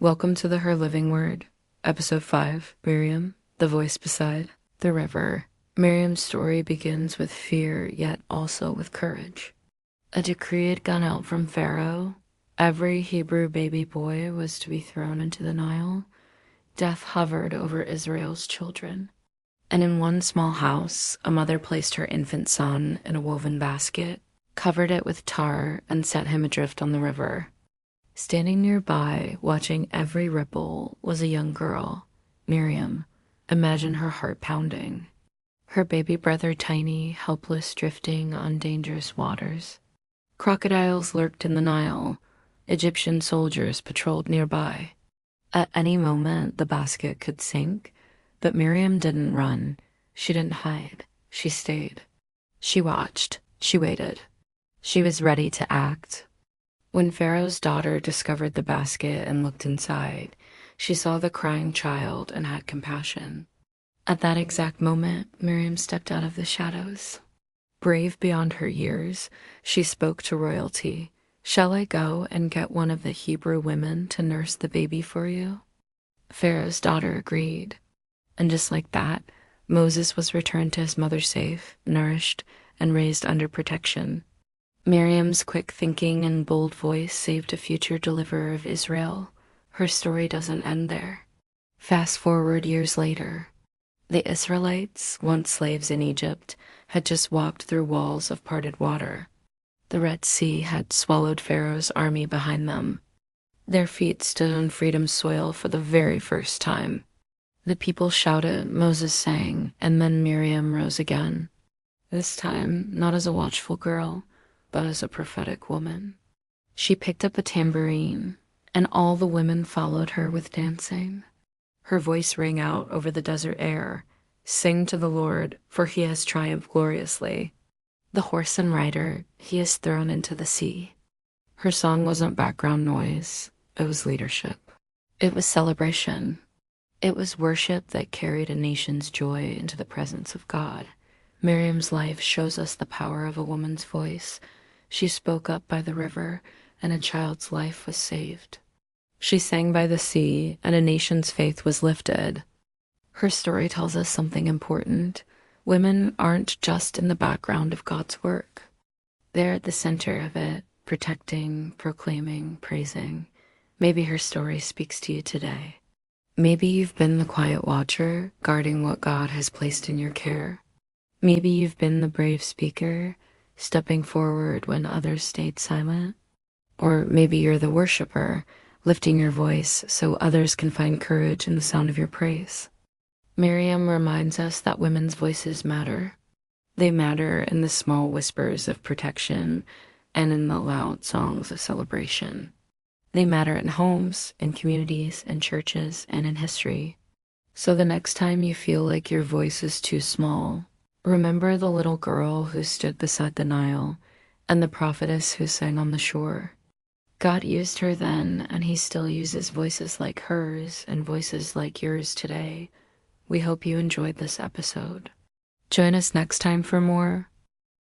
Welcome to the Her Living Word, Episode 5, Miriam, the Voice Beside the River. Miriam's story begins with fear, yet also with courage. A decree had gone out from Pharaoh. Every Hebrew baby boy was to be thrown into the Nile. Death hovered over Israel's children. And in one small house, a mother placed her infant son in a woven basket, covered it with tar, and set him adrift on the river. Standing nearby, watching every ripple, was a young girl, Miriam. Imagine her heart pounding. Her baby brother tiny, helpless, drifting on dangerous waters. Crocodiles lurked in the Nile. Egyptian soldiers patrolled nearby. At any moment, the basket could sink, but Miriam didn't run. She didn't hide. She stayed. She watched. She waited. She was ready to act. When Pharaoh's daughter discovered the basket and looked inside, she saw the crying child and had compassion. At that exact moment, Miriam stepped out of the shadows. Brave beyond her years, she spoke to royalty. "Shall I go and get one of the Hebrew women to nurse the baby for you?" Pharaoh's daughter agreed. And just like that, Moses was returned to his mother safe, nourished, and raised under protection. Miriam's quick thinking and bold voice saved a future deliverer of Israel. Her story doesn't end there. Fast forward years later. The Israelites, once slaves in Egypt, had just walked through walls of parted water. The Red Sea had swallowed Pharaoh's army behind them. Their feet stood on freedom's soil for the very first time. The people shouted, Moses sang, and then Miriam rose again. This time, not as a watchful girl, but as a prophetic woman. She picked up a tambourine, and all the women followed her with dancing. Her voice rang out over the desert air, "Sing to the Lord, for he has triumphed gloriously. The horse and rider he has thrown into the sea." Her song wasn't background noise, it was leadership. It was celebration. It was worship that carried a nation's joy into the presence of God. Miriam's life shows us the power of a woman's voice. She spoke up by the river, and a child's life was saved. She sang by the sea, and a nation's faith was lifted. Her story tells us something important. Women aren't just in the background of God's work. They're at the center of it, protecting, proclaiming, praising. Maybe her story speaks to you today. Maybe you've been the quiet watcher, guarding what God has placed in your care. Maybe you've been the brave speaker, stepping forward when others stayed silent. Or maybe you're the worshiper, lifting your voice so others can find courage in the sound of your praise. Miriam reminds us that women's voices matter. They matter in the small whispers of protection and in the loud songs of celebration. They matter in homes, in communities, in churches, and in history. So the next time you feel like your voice is too small, remember the little girl who stood beside the Nile and the prophetess who sang on the shore. God used her then, and he still uses voices like hers and voices like yours today. We hope you enjoyed this episode. Join us next time for more